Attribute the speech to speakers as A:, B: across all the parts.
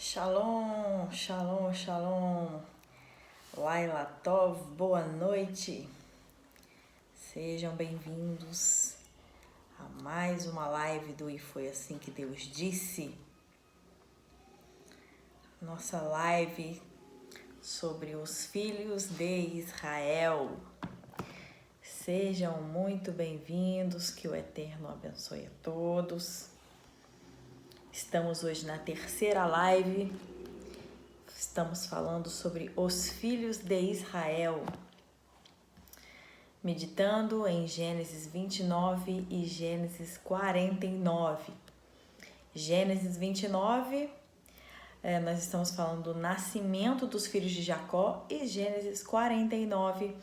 A: Shalom, shalom, shalom. Laila Tov, boa noite. Sejam bem-vindos a mais uma live do E Foi Assim Que Deus Disse. Nossa live sobre os filhos de Israel. Sejam muito bem-vindos, que o Eterno abençoe a todos. Estamos hoje na terceira live. Estamos falando sobre os filhos de Israel, meditando em Gênesis 29 e Gênesis 49. Gênesis 29, nós estamos falando do nascimento dos filhos de Jacó, e Gênesis 49,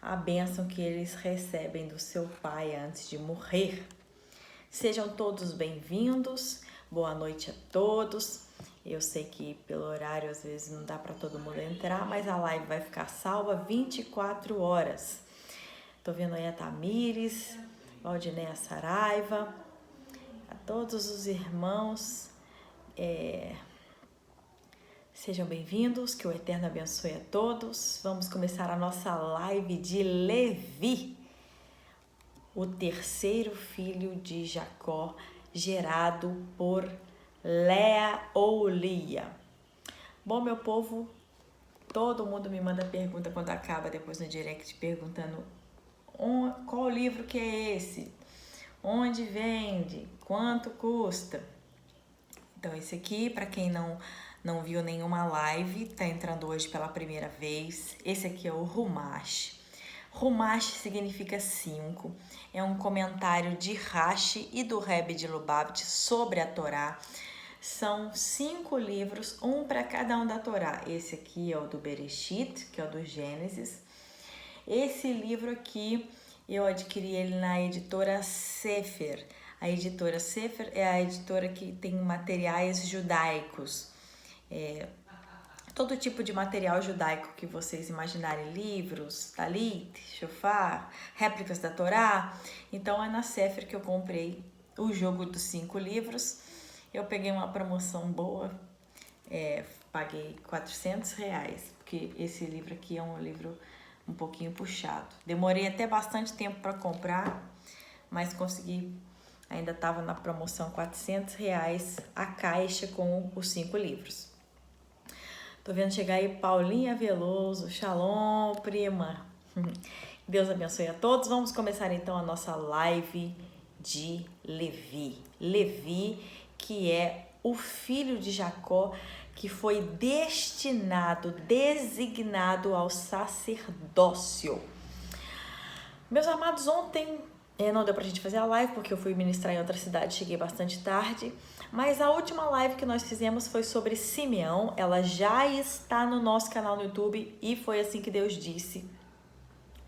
A: a bênção que eles recebem do seu pai antes de morrer. Sejam todos bem-vindos, boa noite a todos. Eu sei que pelo horário às vezes não dá para todo mundo entrar, mas a live vai ficar salva 24 horas. Tô vendo aí a Tamires, Valdinéia Saraiva, a todos os irmãos. Sejam bem-vindos, que o Eterno abençoe a todos. Vamos começar a nossa live de Levi, o terceiro filho de Jacó, gerado por Léa ou Lia. Bom, meu povo, todo mundo me manda pergunta quando acaba depois no direct, perguntando qual livro que é esse, onde vende, quanto custa. Então esse aqui, para quem não viu nenhuma live, tá entrando hoje pela primeira vez, esse aqui é o Humash. Humash significa 5, é um comentário de Rashi e do Rebbe de Lubavitch sobre a Torá. São 5 livros, um para cada um da Torá. Esse aqui é o do Bereshit, que é o do Gênesis. Esse livro aqui, eu adquiri ele na editora Sefer. A editora Sefer é a editora que tem materiais judaicos. Todo tipo de material judaico que vocês imaginarem, livros, talit, shofar, réplicas da Torá. Então é na Sefer que eu comprei o jogo dos 5 livros. Eu peguei uma promoção boa, paguei R$400, porque esse livro aqui é um livro um pouquinho puxado. Demorei até bastante tempo para comprar, mas consegui, ainda estava na promoção R$400 a caixa com os 5 livros. Tô vendo chegar aí Paulinha Veloso, shalom, prima. Deus abençoe a todos. Vamos começar então a nossa live de Levi. Levi, que é o filho de Jacó, que foi designado ao sacerdócio. Meus amados, ontem não deu pra gente fazer a live porque eu fui ministrar em outra cidade, cheguei bastante tarde, mas a última live que nós fizemos foi sobre Simeão. Ela já está no nosso canal no YouTube e foi assim que Deus disse.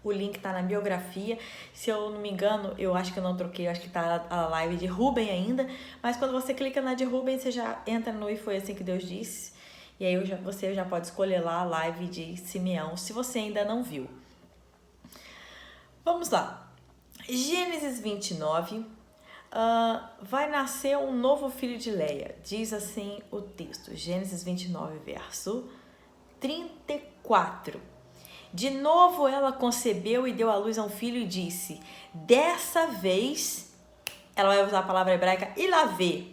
A: O link tá na biografia. Se eu não me engano, eu acho que eu não troquei, eu acho que tá a live de Ruben ainda. Mas quando você clica na de Ruben, você já entra no E Foi Assim Que Deus Disse. E aí você já pode escolher lá a live de Simeão, se você ainda não viu. Vamos lá. Gênesis 29. Vai nascer um novo filho de Leia. Diz assim o texto. Gênesis 29, verso 34. De novo ela concebeu e deu à luz a um filho e disse: dessa vez, ela vai usar a palavra hebraica ilavê,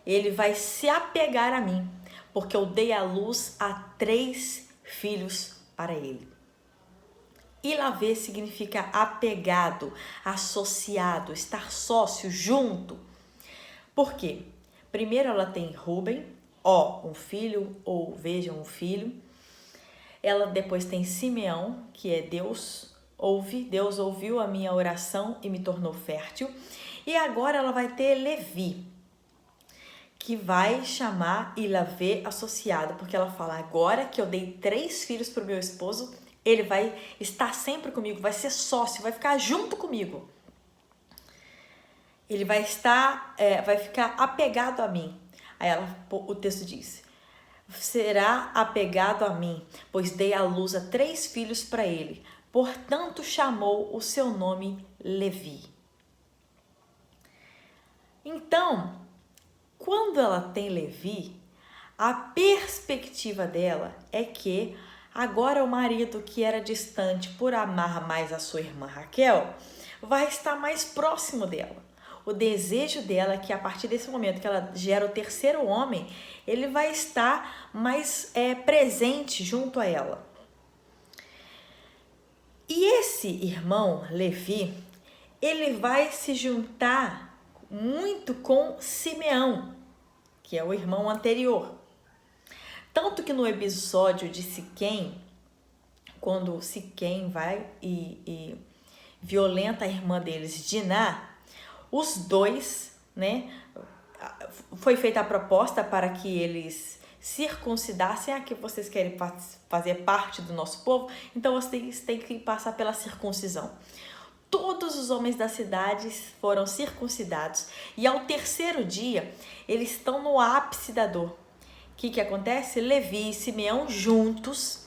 A: ele vai se apegar a mim, porque eu dei à luz a 3 filhos para ele. Ilavê significa apegado, associado, estar sócio, junto. Por quê? Primeiro ela tem Ruben, um filho, ou vejam um filho. Ela depois tem Simeão, que é Deus ouviu a minha oração e me tornou fértil. E agora ela vai ter Levi, que vai chamar Ilavê associado, porque ela fala, agora que eu dei 3 filhos para o meu esposo, ele vai estar sempre comigo, vai ser sócio, vai ficar junto comigo. Ele vai ficar apegado a mim. Aí o texto diz, será apegado a mim, pois dei à luz a 3 filhos para ele. Portanto, chamou o seu nome Levi. Então, quando ela tem Levi, A perspectiva dela é que agora o marido que era distante por amar mais a sua irmã Raquel vai estar mais próximo dela. O desejo dela é que a partir desse momento que ela gera o terceiro homem, ele vai estar mais presente junto a ela. E esse irmão, Levi, ele vai se juntar muito com Simeão, que é o irmão anterior. Tanto que no episódio de Siquém, quando Siquém vai e violenta a irmã deles, Diná, os dois, né, foi feita a proposta para que eles circuncidassem. Que vocês querem fazer parte do nosso povo, então vocês têm que passar pela circuncisão. Todos os homens da cidade foram circuncidados e ao terceiro dia eles estão no ápice da dor. O que acontece? Levi e Simeão juntos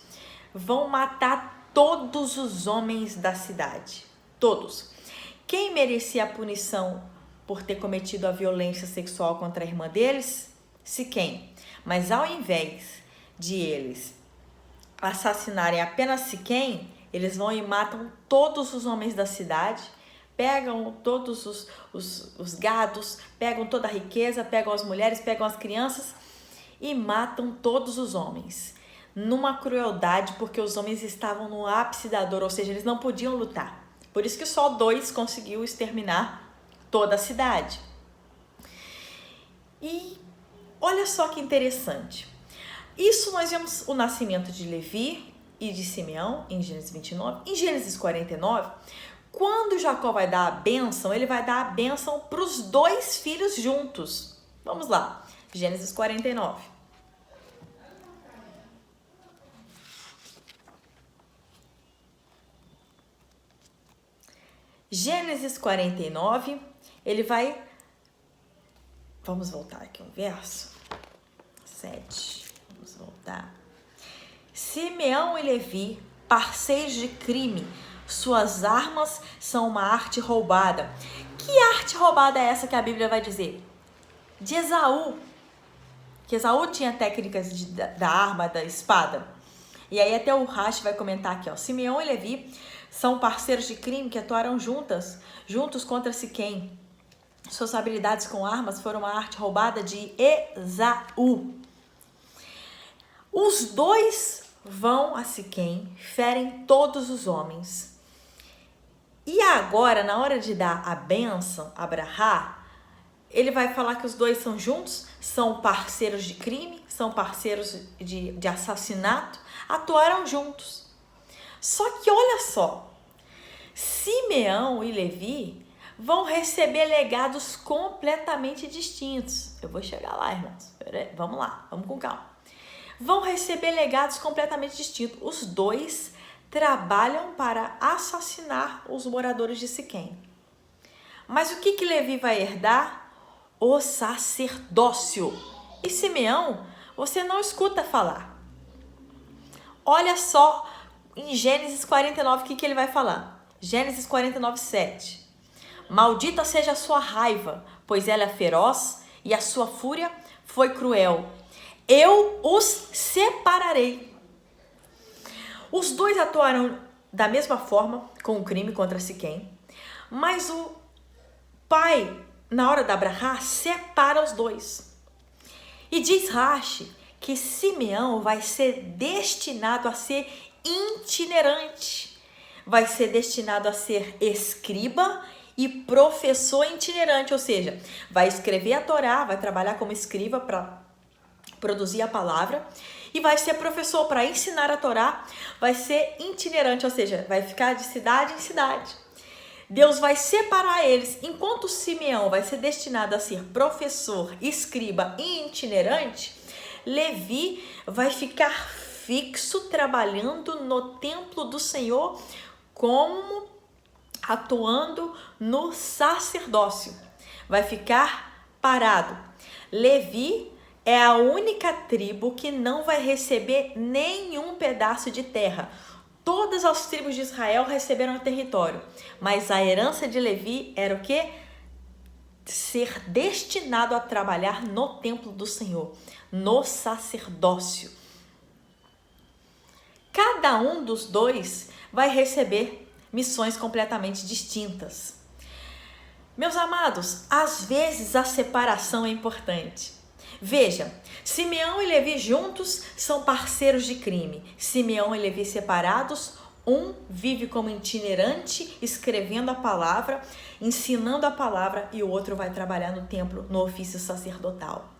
A: vão matar todos os homens da cidade. Todos. Quem merecia a punição por ter cometido a violência sexual contra a irmã deles? Siquém. Mas ao invés de eles assassinarem apenas Siquém, eles vão e matam todos os homens da cidade, pegam todos os gados, pegam toda a riqueza, pegam as mulheres, pegam as crianças e matam todos os homens. Numa crueldade, porque os homens estavam no ápice da dor, ou seja, eles não podiam lutar. Por isso que só 2 conseguiu exterminar toda a cidade. E olha só que interessante. Isso nós vemos o nascimento de Levi e de Simeão em Gênesis 29. Em Gênesis 49, quando Jacó vai dar a bênção, ele vai dar a bênção para os 2 filhos juntos. Vamos lá, Gênesis 49. Gênesis 49, ele vai... Vamos voltar aqui um verso. 7. Vamos voltar. Simeão e Levi, parceiros de crime, suas armas são uma arte roubada. Que arte roubada é essa que a Bíblia vai dizer? De Esaú. Que Esaú tinha técnicas da arma, da espada. E aí até o Rashi vai comentar aqui, ó. Simeão e Levi são parceiros de crime que atuaram juntos contra Siquém. Suas habilidades com armas foram uma arte roubada de Esaú. Os 2 vão a Siquém, ferem todos os homens. E agora, na hora de dar a bênção a Abrahá, ele vai falar que os 2 são juntos, são parceiros de crime, são parceiros de assassinato, atuaram juntos. Só que olha só, Simeão e Levi vão receber legados completamente distintos. Eu vou chegar lá, irmãos. Vamos lá, vamos com calma. Vão receber legados completamente distintos. Os 2 trabalham para assassinar os moradores de Siquém. Mas o que Levi vai herdar? O sacerdócio. E Simeão, você não escuta falar. Olha só em Gênesis 49 o que ele vai falar. Gênesis 49, 7. Maldita seja a sua raiva, pois ela é feroz e a sua fúria foi cruel. Eu os separarei. Os 2 atuaram da mesma forma com o crime contra Siquém, mas o pai, na hora da Abrahá, separa os 2. E diz Rashi que Simeão vai ser destinado a ser itinerante, vai ser destinado a ser escriba e professor itinerante, ou seja, vai escrever a Torá, vai trabalhar como escriba para produzir a palavra e vai ser professor para ensinar a Torá, vai ser itinerante, ou seja, vai ficar de cidade em cidade. Deus vai separar eles, enquanto Simeão vai ser destinado a ser professor, escriba e itinerante, Levi vai ficar fixo trabalhando no templo do Senhor, como atuando no sacerdócio. Vai ficar parado. Levi é a única tribo que não vai receber nenhum pedaço de terra. Todas as tribos de Israel receberam território, mas a herança de Levi era o quê? ser destinado a trabalhar no templo do Senhor, no sacerdócio. Cada um dos dois vai receber missões completamente distintas. Meus amados, às vezes a separação é importante. Veja, Simeão e Levi juntos são parceiros de crime. Simeão e Levi separados, um vive como itinerante, escrevendo a palavra, ensinando a palavra, e o outro vai trabalhar no templo, no ofício sacerdotal.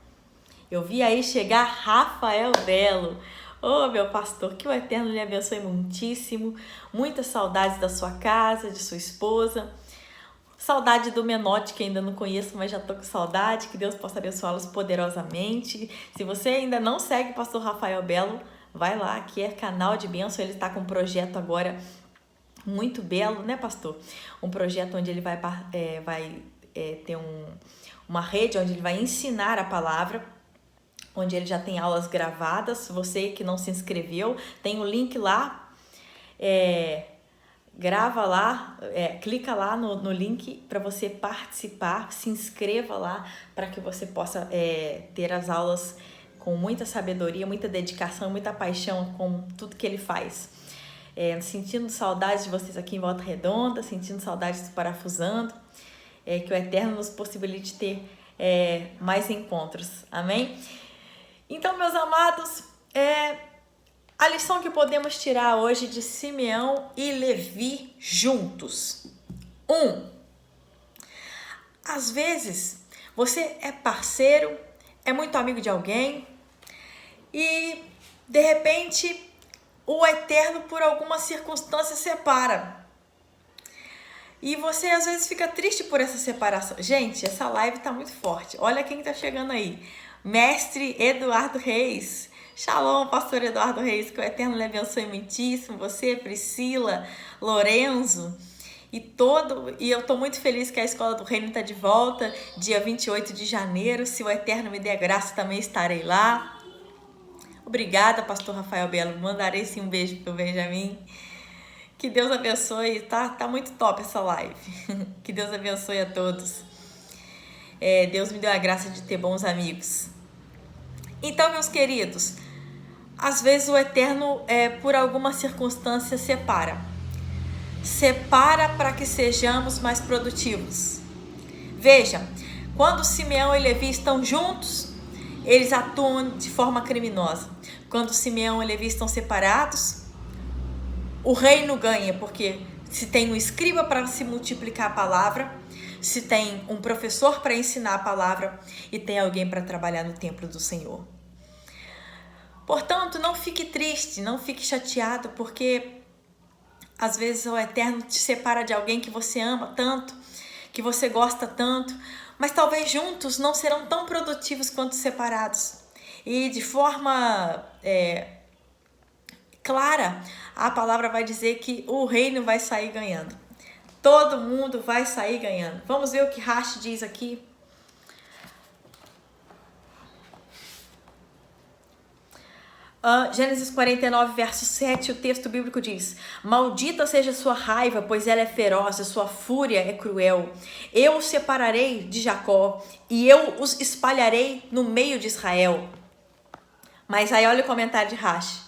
A: Eu vi aí chegar Rafael Belo. Oh, meu pastor, que o Eterno lhe abençoe muitíssimo. Muitas saudades da sua casa, de sua esposa. Saudade do Menotti, que ainda não conheço, mas já tô com saudade. Que Deus possa abençoá-los poderosamente. Se você ainda não segue o pastor Rafael Belo, vai lá, que é canal de bênção. Ele está com um projeto agora muito belo, né, pastor? Um projeto onde ele vai ter uma rede onde ele vai ensinar a palavra, onde ele já tem aulas gravadas. Você que não se inscreveu, tem o link lá, grava lá, clica lá no link para você participar, se inscreva lá para que você possa ter as aulas com muita sabedoria, muita dedicação, muita paixão com tudo que ele faz. Sentindo saudades de vocês aqui em Volta Redonda, sentindo saudades do Parafusando, que o Eterno nos possibilite ter mais encontros, amém? Então, meus amados, a lição que podemos tirar hoje de Simeão e Levi juntos. 1. Às vezes, você é parceiro, é muito amigo de alguém e, de repente, o Eterno, por alguma circunstância, separa. E você, às vezes, fica triste por essa separação. Gente, essa live tá muito forte. Olha quem tá chegando aí. Mestre Eduardo Reis. Shalom, pastor Eduardo Reis, que o Eterno lhe abençoe muitíssimo. Você, Priscila, Lorenzo e eu tô muito feliz que a Escola do Reino está de volta, dia 28 de janeiro. Se o Eterno me der graça, também estarei lá. Obrigada, pastor Rafael Belo. Mandarei sim um beijo pro Benjamin. Que Deus abençoe. Tá muito top essa live. Que Deus abençoe a todos. Deus me deu a graça de ter bons amigos. Então, meus queridos, às vezes o Eterno, por alguma circunstância, separa. Separa para que sejamos mais produtivos. Veja, quando Simeão e Levi estão juntos, eles atuam de forma criminosa. Quando Simeão e Levi estão separados, o reino ganha, porque se tem um escriba para se multiplicar a palavra, se tem um professor para ensinar a palavra e tem alguém para trabalhar no templo do Senhor. Portanto, não fique triste, não fique chateado, porque às vezes o Eterno te separa de alguém que você ama tanto, que você gosta tanto, mas talvez juntos não serão tão produtivos quanto separados. E de forma clara, a palavra vai dizer que o reino vai sair ganhando. Todo mundo vai sair ganhando. Vamos ver o que Rashi diz aqui. Gênesis 49, verso 7, o texto bíblico diz: Maldita seja sua raiva, pois ela é feroz, a sua fúria é cruel. Eu os separarei de Jacó e eu os espalharei no meio de Israel. Mas aí olha o comentário de Rashi.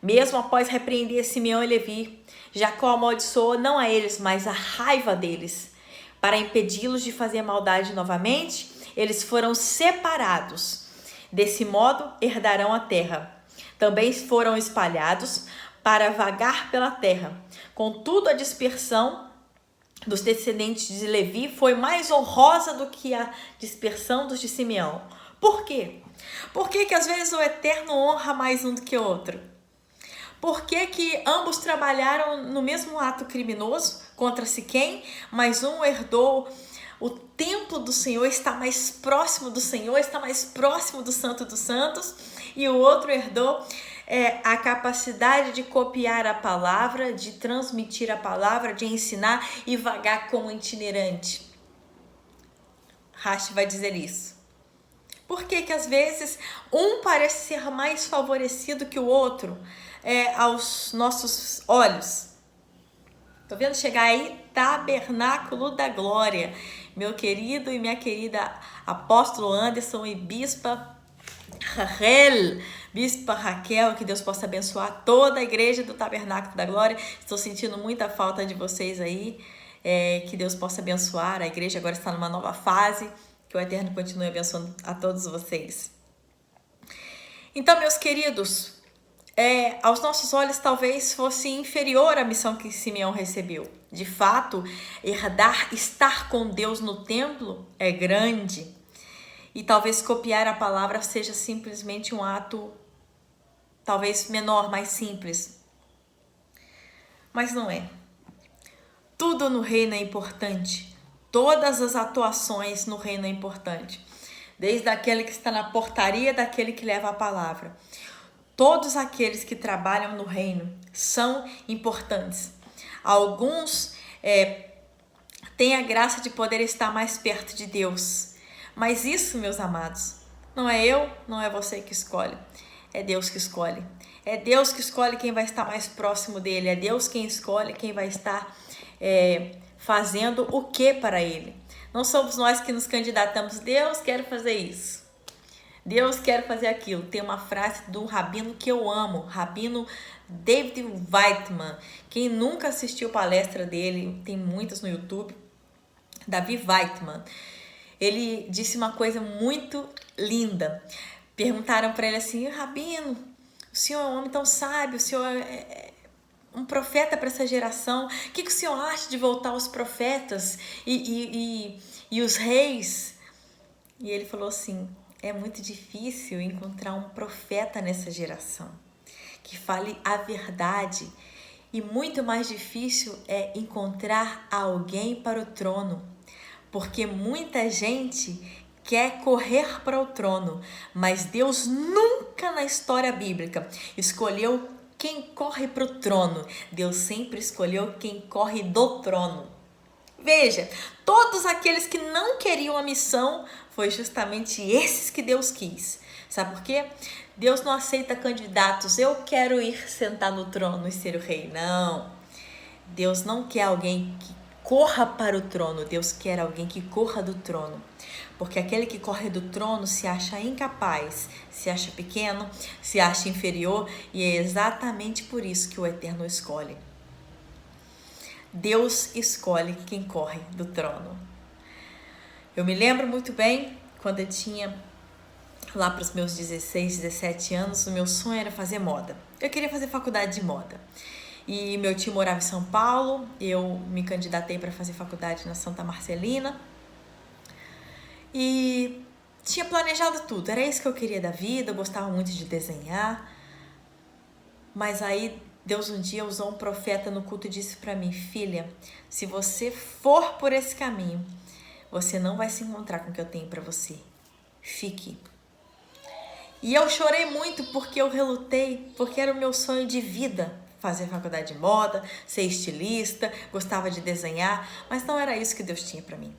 A: Mesmo após repreender Simeão e Levi, Jacó amaldiçoou não a eles, mas a raiva deles. Para impedi-los de fazer maldade novamente, eles foram separados. Desse modo, herdarão a terra. Também foram espalhados para vagar pela terra. Contudo, a dispersão dos descendentes de Levi foi mais honrosa do que a dispersão dos de Simeão. Por quê? Por que às vezes o Eterno honra mais um do que o outro? Por que ambos trabalharam no mesmo ato criminoso contra Siquém, mas um herdou o templo do Senhor, está mais próximo do Senhor, está mais próximo do Santo dos Santos, e o outro herdou a capacidade de copiar a palavra, de transmitir a palavra, de ensinar e vagar como itinerante? Rashi vai dizer isso. Por que às vezes um parece ser mais favorecido que o outro aos nossos olhos? Tô vendo chegar aí Tabernáculo da Glória. meu querido e minha querida apóstolo Anderson e bispa Raquel, que Deus possa abençoar toda a igreja do Tabernáculo da Glória. Estou sentindo muita falta de vocês aí, que Deus possa abençoar. A igreja agora está numa nova fase, que o Eterno continue abençoando a todos vocês. Então, meus queridos, aos nossos olhos talvez fosse inferior à missão que Simeão recebeu. De fato, estar com Deus no templo é grande. E talvez copiar a palavra seja simplesmente um ato, talvez menor, mais simples. Mas não é. Tudo no reino é importante. Todas as atuações no reino é importante. Desde aquele que está na portaria, daquele que leva a palavra. Todos aqueles que trabalham no reino são importantes. Alguns têm a graça de poder estar mais perto de Deus. Mas isso, meus amados, não é eu, não é você que escolhe. É Deus que escolhe. É Deus que escolhe quem vai estar mais próximo dele. É Deus quem escolhe quem vai estar fazendo o que para ele. Não somos nós que nos candidatamos. Deus quer fazer isso. Deus quer fazer aquilo. Tem uma frase de um rabino que eu amo, rabino David Weitman. Quem nunca assistiu palestra dele, tem muitas no YouTube, David Weitman. Ele disse uma coisa muito linda. Perguntaram para ele assim: rabino, o senhor é um homem tão sábio, o senhor é um profeta para essa geração, o que o senhor acha de voltar aos profetas e os reis? E ele falou assim: é muito difícil encontrar um profeta nessa geração que fale a verdade, e muito mais difícil é encontrar alguém para o trono, porque muita gente quer correr para o trono, mas Deus nunca na história bíblica escolheu quem corre para o trono. Deus sempre escolheu quem corre do trono. Veja, todos aqueles que não queriam a missão, foi justamente esses que Deus quis. Sabe por quê? Deus não aceita candidatos. Eu quero ir sentar no trono e ser o rei. Não. Deus não quer alguém que corra para o trono. Deus quer alguém que corra do trono. Porque aquele que corre do trono se acha incapaz, se acha pequeno, se acha inferior, e é exatamente por isso que o Eterno escolhe. Deus escolhe quem corre do trono. Eu me lembro muito bem, quando eu tinha lá para os meus 16, 17 anos, o meu sonho era fazer moda. Eu queria fazer faculdade de moda. E meu tio morava em São Paulo, eu me candidatei para fazer faculdade na Santa Marcelina. E tinha planejado tudo, era isso que eu queria da vida, eu gostava muito de desenhar. Mas aí Deus um dia usou um profeta no culto e disse para mim: filha, se você for por esse caminho, você não vai se encontrar com o que eu tenho para você. Fique. E eu chorei muito porque eu relutei, porque era o meu sonho de vida, fazer faculdade de moda, ser estilista, gostava de desenhar, mas não era isso que Deus tinha para mim.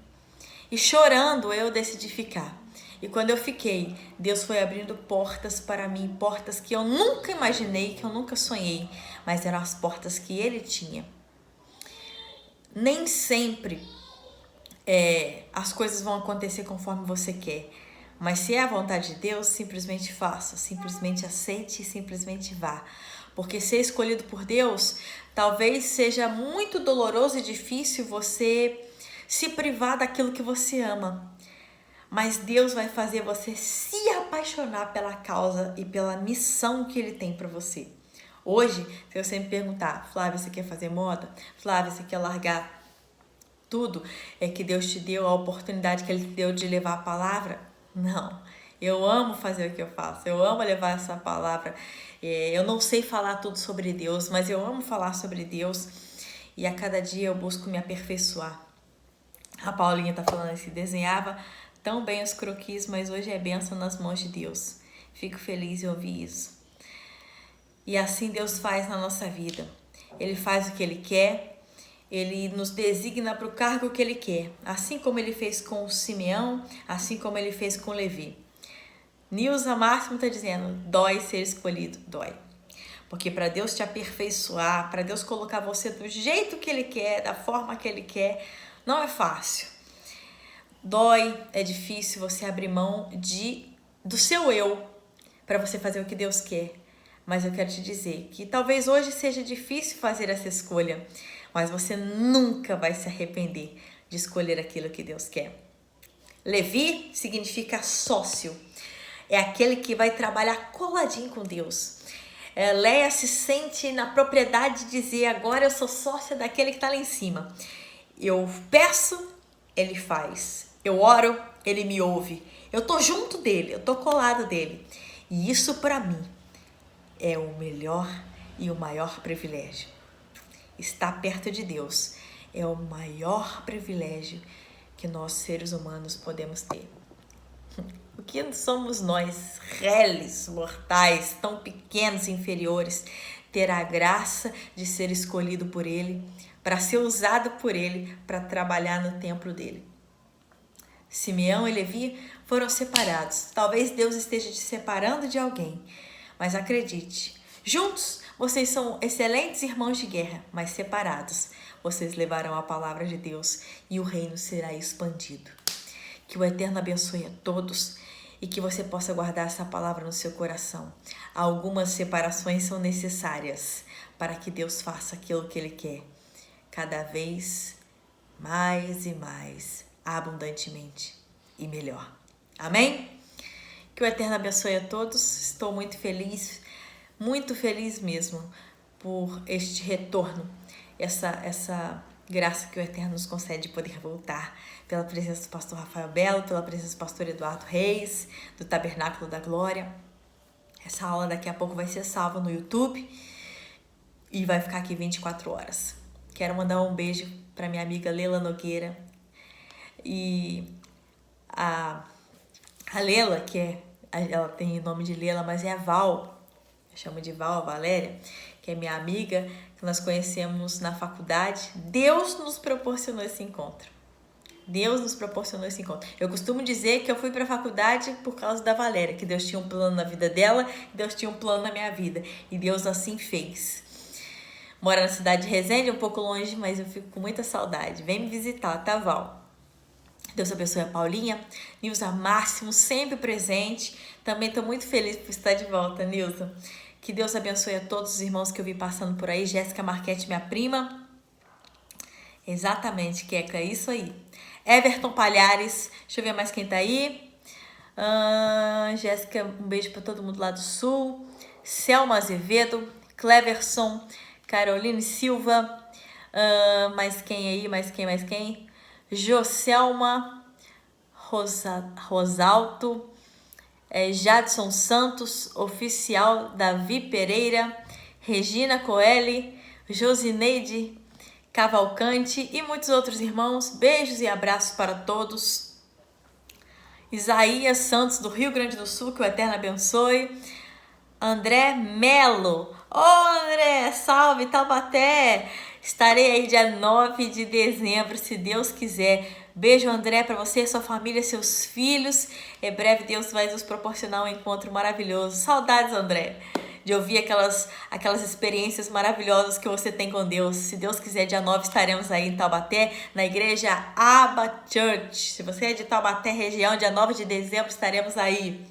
A: E chorando eu decidi ficar. E quando eu fiquei, Deus foi abrindo portas para mim, portas que eu nunca imaginei, que eu nunca sonhei, mas eram as portas que Ele tinha. Nem sempre as coisas vão acontecer conforme você quer, mas se é a vontade de Deus, simplesmente faça, simplesmente aceite e simplesmente vá. Porque ser escolhido por Deus, talvez seja muito doloroso e difícil você se privar daquilo que você ama. Mas Deus vai fazer você se apaixonar pela causa e pela missão que Ele tem para você. Hoje, se você me perguntar: Flávia, você quer fazer moda? Flávia, você quer largar tudo que Deus te deu, a oportunidade que Ele te deu de levar a palavra? Não. Eu amo fazer o que eu faço. Eu amo levar essa palavra. Eu não sei falar tudo sobre Deus, mas eu amo falar sobre Deus. E a cada dia eu busco me aperfeiçoar. A Paulinha tá falando assim: desenhava tão bem os croquis, mas hoje é bênção nas mãos de Deus. Fico feliz em ouvir isso. E assim Deus faz na nossa vida. Ele faz o que Ele quer, Ele nos designa para o cargo que Ele quer. Assim como Ele fez com o Simeão, assim como Ele fez com Levi. Nilza Máximo está dizendo: dói ser escolhido, dói. Porque para Deus te aperfeiçoar, para Deus colocar você do jeito que Ele quer, da forma que Ele quer, não é fácil. Dói, é difícil você abrir mão do seu eu para você fazer o que Deus quer. Mas eu quero te dizer que talvez hoje seja difícil fazer essa escolha, mas você nunca vai se arrepender de escolher aquilo que Deus quer. Levi significa sócio. É aquele que vai trabalhar coladinho com Deus. Leia se sente na propriedade de dizer: agora eu sou sócia daquele que está lá em cima. Eu peço, ele faz. Eu oro, ele me ouve. Eu tô junto dele, eu tô colado dele. E isso para mim é o melhor e o maior privilégio. Estar perto de Deus é o maior privilégio que nós seres humanos podemos ter. O que somos nós, réis, mortais, tão pequenos e inferiores, ter a graça de ser escolhido por Ele, para ser usado por Ele, para trabalhar no templo dele. Simeão e Levi foram separados. Talvez Deus esteja te separando de alguém, mas acredite, juntos vocês são excelentes irmãos de guerra, mas separados vocês levarão a palavra de Deus e o reino será expandido. Que o Eterno abençoe a todos e que você possa guardar essa palavra no seu coração. Algumas separações são necessárias para que Deus faça aquilo que Ele quer, cada vez mais e mais, abundantemente e melhor. Amém? Que o Eterno abençoe a todos. Estou muito feliz mesmo por este retorno, essa graça que o Eterno nos concede de poder voltar, pela presença do pastor Rafael Belo, pela presença do pastor Eduardo Reis, do Tabernáculo da Glória. Essa aula daqui a pouco vai ser salva no YouTube e vai ficar aqui 24 horas. Quero mandar um beijo para minha amiga Lela Nogueira e a Lela, ela tem o nome de Lela, mas é a Val, eu chamo de Val, a Valéria, que é minha amiga, que nós conhecemos na faculdade. Deus nos proporcionou esse encontro. Eu costumo dizer que eu fui para a faculdade por causa da Valéria, que Deus tinha um plano na vida dela, Deus tinha um plano na minha vida, e Deus assim fez. Mora na cidade de Resende, um pouco longe, mas eu fico com muita saudade. Vem me visitar, tá, Val? Deus abençoe a Paulinha, Nilza Máximo, sempre presente. Também estou muito feliz por estar de volta, Nilza. Que Deus abençoe a todos os irmãos que eu vi passando por aí. Jéssica Marquete, minha prima. Exatamente, Queca, isso aí. Everton Palhares, deixa eu ver mais quem tá aí. Jéssica, um beijo para todo mundo lá do Sul. Selma Azevedo, Cleverson, Caroline Silva. Mais quem aí? Mais quem? Joselma Rosalto, Jadson Santos, Oficial Davi Pereira, Regina Coelho, Josineide Cavalcante e muitos outros irmãos. Beijos e abraços para todos. Isaías Santos, do Rio Grande do Sul, que o Eterno abençoe. André Melo, André, salve Taubaté. Estarei aí dia 9 de dezembro, se Deus quiser. Beijo, André, para você, sua família, seus filhos. Em breve Deus vai nos proporcionar um encontro maravilhoso. Saudades, André, de ouvir aquelas experiências maravilhosas que você tem com Deus. Se Deus quiser, dia 9 estaremos aí em Taubaté, na igreja Abba Church. Se você é de Taubaté, região, dia 9 de dezembro estaremos aí.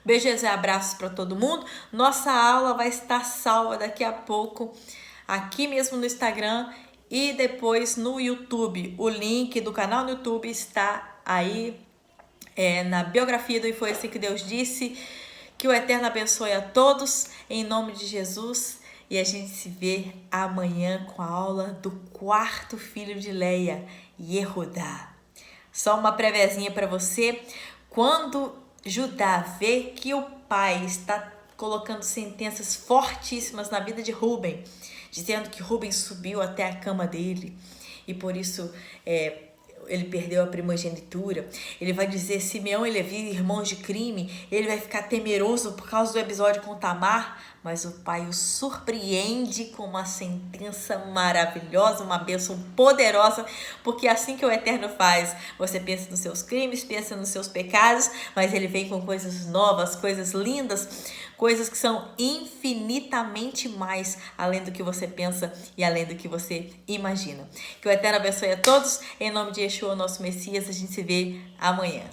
A: Beijos e abraços para todo mundo. Nossa aula vai estar salva daqui a pouco, aqui mesmo no Instagram e depois no YouTube. O link do canal no YouTube está aí na biografia do E Foi Assim Que Deus Disse. Que o Eterno abençoe a todos, em nome de Jesus. E a gente se vê amanhã com a aula do quarto filho de Leia, Yehudá. Só uma préviazinha para você. Quando Judá vê que o pai está colocando sentenças fortíssimas na vida de Rúben, dizendo que Rúben subiu até a cama dele e por isso ele perdeu a primogenitura. Ele vai dizer: Simeão e Levi, irmãos de crime. Ele vai ficar temeroso por causa do episódio com Tamar, mas o Pai o surpreende com uma sentença maravilhosa, uma bênção poderosa, porque é assim que o Eterno faz. Você pensa nos seus crimes, pensa nos seus pecados, mas Ele vem com coisas novas, coisas lindas, coisas que são infinitamente mais além do que você pensa e além do que você imagina. Que o Eterno abençoe a todos. Em nome de Yeshua, nosso Messias, a gente se vê amanhã.